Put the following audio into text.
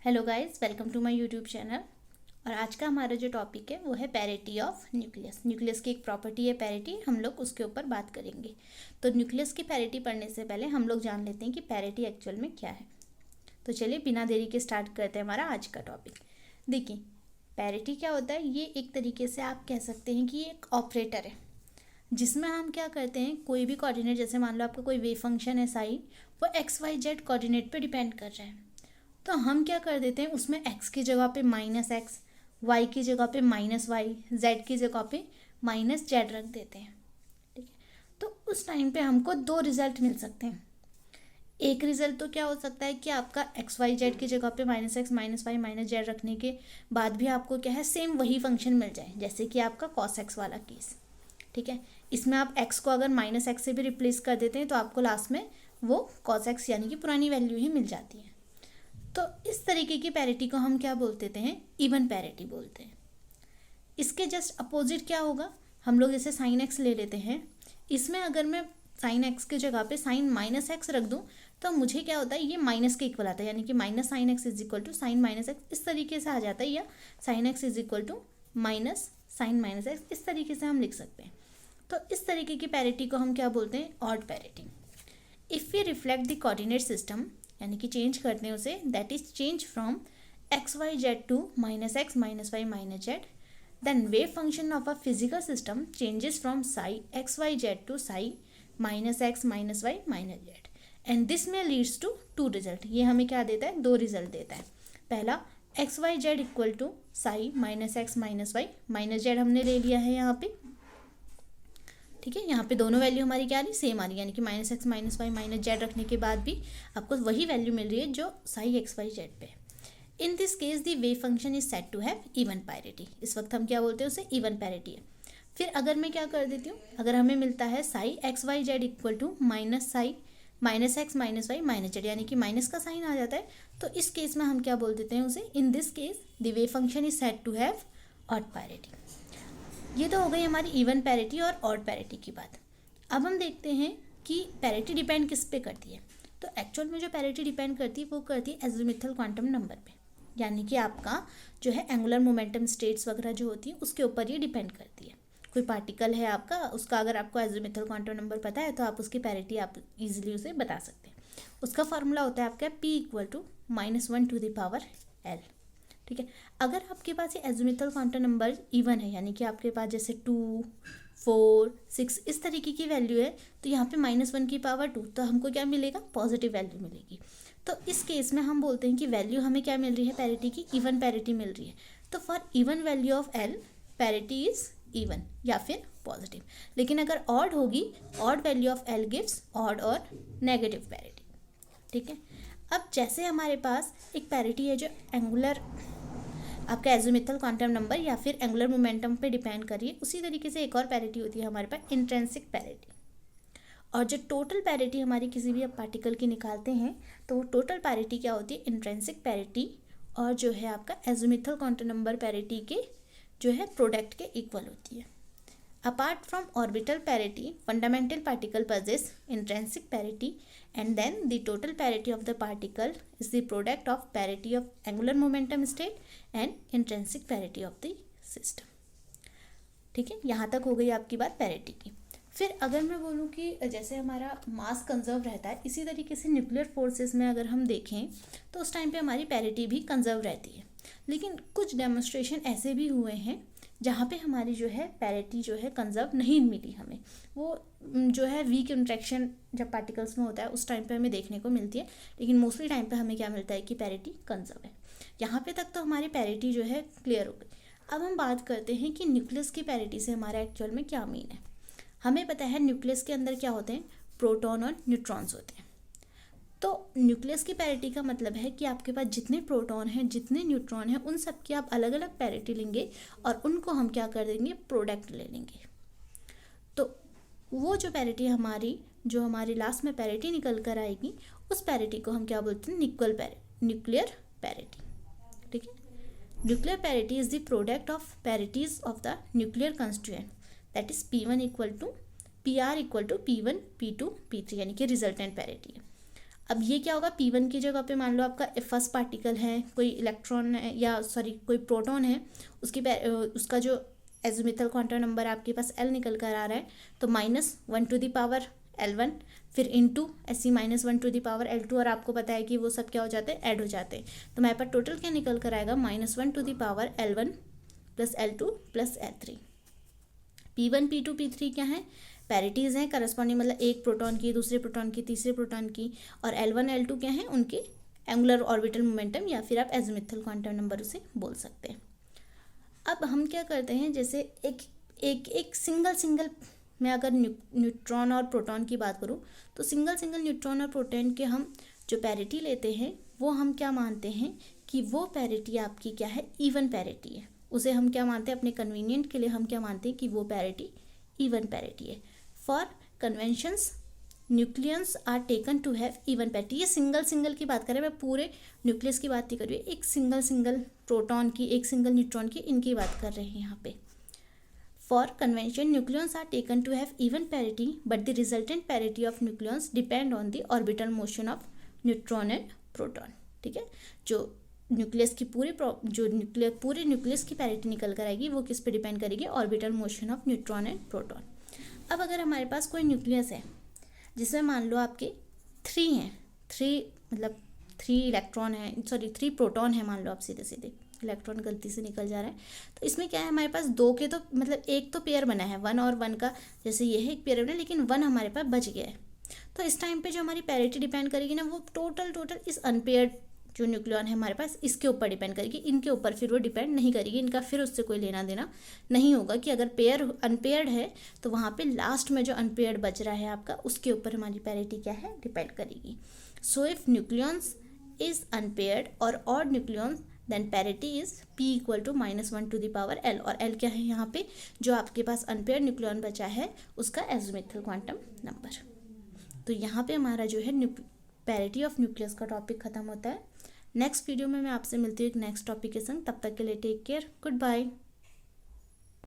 Hello guys, welcome to my YouTube channel. और आज का हमारा जो टॉपिक है वो है पैरिटी ऑफ न्यूक्लियस। न्यूक्लियस की एक प्रॉपर्टी है पैरिटी, हम लोग उसके ऊपर बात करेंगे। तो न्यूक्लियस की पैरिटी पढ़ने से पहले हम लोग जान लेते हैं कि पैरिटी एक्चुअल में क्या है। तो चलिए बिना देरी के स्टार्ट करते हैं हमारा आज का टॉपिक। देखिए, पैरिटी क्या होता है, ये एक तरीके से आप कह सकते हैं कि ये एक ऑपरेटर है जिसमें हम क्या करते हैं, कोई भी कोऑर्डिनेट, जैसे मान लो आपका कोई वेव फंक्शन है साई, वो एक्स वाई जेड कोऑर्डिनेट पे डिपेंड कर रहा है। तो हम क्या कर देते हैं, उसमें x की जगह पे -x, y की जगह पे -y, z की जगह पे -z रख देते हैं। ठीक है, तो उस टाइम पे हमको दो रिजल्ट मिल सकते हैं। एक रिजल्ट तो क्या हो सकता है कि आपका एक्स वाई जेड की जगह पे -x -y -z रखने के बाद भी आपको क्या है, सेम वही फंक्शन मिल जाए, जैसे कि आपका cos x वाला केस। ठीक है, इसमें आप x को अगर -x से भी रिप्लेस कर देते हैं तो आपको लास्ट में वो cos x यानी कि पुरानी वैल्यू ही मिल जाती है। तो इस तरीके की पैरिटी को हम क्या बोल देते हैं, इवन पैरिटी बोलते हैं। इसके जस्ट अपोजिट क्या होगा, हम लोग जैसे साइन एक्स ले लेते हैं, इसमें अगर मैं साइन एक्स की जगह पे साइन -x रख दूं तो मुझे क्या होता है, ये माइनस के इक्वल आता है, यानी कि minus sine x is equal to sine -x, इस तरीके से आ जाता है, या sine x is equal to minus sine -x, इस तरीके से हम लिख सकते हैं। तो इस तरीके की पैरिटी को हम क्या बोलते हैं, odd parity. If we reflect the coordinate system, यानी कि चेंज करते हैं उसे, that is change from x y z to -x -y -z, then wave function of a physical system changes from psi x y z to psi -x -y -z, and this में leads to two result. ये हमें क्या देता है, दो result देता है। पहला x y z equal to psi -x -y -z हमने ले लिया है यहाँ पे। ठीक है, यहाँ पे दोनों वैल्यू हमारी क्या आ रही, सेम आ रही है, यानी कि -x -y -z रखने के बाद भी आपको वही वैल्यू मिल रही है जो साई एक्स वाई जेड पे। In this case the wave function is said to have even parity. इस वक्त हम क्या बोलते हैं, उसे इवन पैरिटी है। फिर अगर मैं क्या कर देती हूँ, अगर हमें मिलता है psi x y z equal to minus psi -x -y -z, यानी कि माइनस का साइन आ जाता है, तो इस केस में हम क्या बोल देते हैं उसे, in this case the wave function is said to have odd parity. ये तो हो गई हमारी इवन पैरिटी और ऑड पैरिटी की बात। अब हम देखते हैं कि पैरिटी डिपेंड किस पे करती है। तो एक्चुअल में जो पैरिटी डिपेंड करती है वो करती है एजिमुथल क्वांटम नंबर पे, यानी कि आपका जो है एंगुलर मोमेंटम स्टेट्स वगैरह जो होती है उसके ऊपर ये डिपेंड करती है। कोई पार्टिकल है आपका, उसका अगर आपको एजिमुथल क्वांटम नंबर पता है तो आप उसकी पैरिटी आप इजीली उसे बता सकते हैं। उसका फॉर्मूला होता है आपका P equal to -1 to the power L। ठीक है, अगर आपके पास ये एजिमुथल क्वांटम नंबर इवन है, यानी कि आपके पास जैसे 2 4 6 इस तरीके की वैल्यू है, तो यहाँ पे -1 की पावर 2, तो हमको क्या मिलेगा, पॉजिटिव वैल्यू मिलेगी। तो इस केस में हम बोलते हैं कि वैल्यू हमें क्या मिल रही है, पैरिटी की इवन पैरिटी मिल रही है। तो for even value of L parity is even या फिर पॉजिटिव। लेकिन अगर ऑड होगी, odd value of L gives odd और नेगेटिव पैरिटी। ठीक है, अब जैसे हमारे पास एक पैरिटी है जो एंगुलर आपका एजिमुथल क्वांटम नंबर या फिर एंगुलर मोमेंटम पे डिपेंड करिए, उसी तरीके से एक और पैरिटी होती है हमारे पास, इंट्रिंसिक पैरिटी। और जो टोटल पैरिटी हमारी किसी भी आप पार्टिकल की निकालते हैं तो वो टोटल पैरिटी क्या होती है, इंट्रिंसिक पैरिटी और जो है आपका एजिमुथल क्वांटम नंबर पैरिटी के जो है प्रोडक्ट के इक्वल होती है। Apart from orbital parity, fundamental particle possess intrinsic parity, and then the total parity of the particle is the product of parity of angular momentum state and intrinsic parity of the system. ठीक है, यहाँ तक हो गई आपकी बात parity की। फिर अगर मैं बोलूँ कि जैसे हमारा मास कंजर्व रहता है, इसी तरीके से न्यूक्लियर फोर्सेस में अगर हम देखें तो उस टाइम पे हमारी पैरिटी भी कंजर्व रहती है। लेकिन कुछ डेमोन्स्ट्रेशन ऐसे भी हुए हैं जहाँ पे हमारी जो है पैरिटी जो है कंजर्व नहीं मिली हमें। वो जो है वीक इंट्रैक्शन जब पार्टिकल्स में होता है उस टाइम पे हमें देखने को मिलती है, लेकिन मोस्टली टाइम पे हमें क्या मिलता है कि पैरिटी कंजर्व है। यहाँ पे तक तो हमारी पैरिटी जो है क्लियर हो गई। अब हम बात करते हैं कि न्यूक्लियस की पैरिटी से हमारा एक्चुअल में क्या मीन है। हमें पता है न्यूक्लियस के अंदर क्या होते हैं, प्रोटॉन और न्यूट्रॉन्स होते हैं। तो न्यूक्लियस की पैरिटी का मतलब है कि आपके पास जितने प्रोटॉन हैं, जितने न्यूट्रॉन हैं, उन सब की आप अलग अलग पैरिटी लेंगे और उनको हम क्या कर देंगे, प्रोडक्ट ले लेंगे। तो वो जो पैरिटी हमारी, जो हमारी लास्ट में पैरिटी निकल कर आएगी, उस पैरिटी को हम क्या बोलते हैं, न्यूक्लियर पैरिटी। ठीक है, nuclear parity is the product of parities of the nuclear constituent, that is P1 equal to PR equal to P1 P2 P3, यानी कि रिजल्टेंट पैरिटी है। अब ये क्या होगा, P1 की जगह पे मान लो आपका फर्स्ट पार्टिकल है, कोई इलेक्ट्रॉन है या सॉरी कोई प्रोटॉन है, उसका जो एजिमुथल क्वांटम नंबर आपके पास L निकल कर आ रहा है, तो -1 L1 फिर इंटू ऐसी -1 L2, और आपको पता है कि वो सब क्या हो जाते हैं, ऐड हो जाते हैं। तो हमारे पास टोटल क्या निकल कर आएगा, -1 L1 + L2 + L3। P1 P2 P3 क्या है, पैरिटीज़ हैं, करस्पॉन्डिंग मतलब एक प्रोटॉन की दूसरे प्रोटॉन की तीसरे प्रोटॉन की, और L1 L2 क्या है, उनके एंगुलर ऑर्बिटल मोमेंटम या फिर आप एजिमुथल क्वांटम नंबर उसे बोल सकते हैं। अब हम क्या करते हैं, जैसे एक सिंगल मैं अगर न्यूट्रॉन और प्रोटॉन की बात करूं, तो सिंगल न्यूट्रॉन और प्रोटॉन के हम जो पैरिटी लेते हैं वो हम क्या मानते हैं कि वो पैरिटी आपकी क्या है, इवन पैरिटी है। उसे हम क्या मानते हैं, अपने कन्वीनियंट के लिए हम क्या मानते हैं कि वो पैरिटी इवन पैरिटी है। For conventions nucleus are taken to have even parity. ये सिंगल की बात करें, मैं पूरे न्यूक्लियस की बात नहीं कर रही हूँ, एक सिंगल प्रोटॉन की, एक सिंगल न्यूट्रॉन की, इनकी बात कर रहे हैं यहाँ पे। For convention nucleus are taken to have even parity but the resultant parity of nucleus depend on the orbital motion of neutron and proton. ठीक है, जो न्यूक्लियस की पूरे न्यूक्लियस की पैरिटी निकल कर आएगी, वो किस पे डिपेंड करेगी, orbital motion of neutron and proton. अब अगर हमारे पास कोई न्यूक्लियस है जिसमें मान लो आपके 3 इलेक्ट्रॉन है, सॉरी 3 प्रोटॉन है, मान लो आप सीधे इलेक्ट्रॉन गलती से निकल जा रहा है, तो इसमें क्या है, हमारे पास 2 के तो मतलब एक तो पेयर बना है, 1 और 1 का, जैसे ये है एक पेयर बना है, लेकिन 1 हमारे पास बच गया है। तो इस टाइम पे जो हमारी पैरिटी डिपेंड करेगी ना, वो टोटल इस अनपेयर्ड जो न्यूक्लियन है हमारे पास, इसके ऊपर डिपेंड करेगी, इनके ऊपर फिर वो डिपेंड नहीं करेगी, इनका फिर उससे कोई लेना देना नहीं होगा कि अगर पेयर अनपेयर्ड है तो वहाँ पे लास्ट में जो अनपेयर्ड बच रहा है आपका, उसके ऊपर हमारी पैरिटी क्या है, डिपेंड करेगी। So if nucleus is unpaired और odd nucleus, then parity is P = -1 L, और L क्या है यहाँ पे, जो आपके पास अनपेयर्ड न्यूक्लियन बचा है उसका एजिमुथल क्वांटम नंबर। तो यहाँ पे हमारा जो है पैरिटी ऑफ न्यूक्लियस का टॉपिक खत्म होता है। नेक्स्ट वीडियो में मैं आपसे मिलती हूँ एक नेक्स्ट टॉपिक के संग, तब तक के लिए टेक केयर, गुड बाय।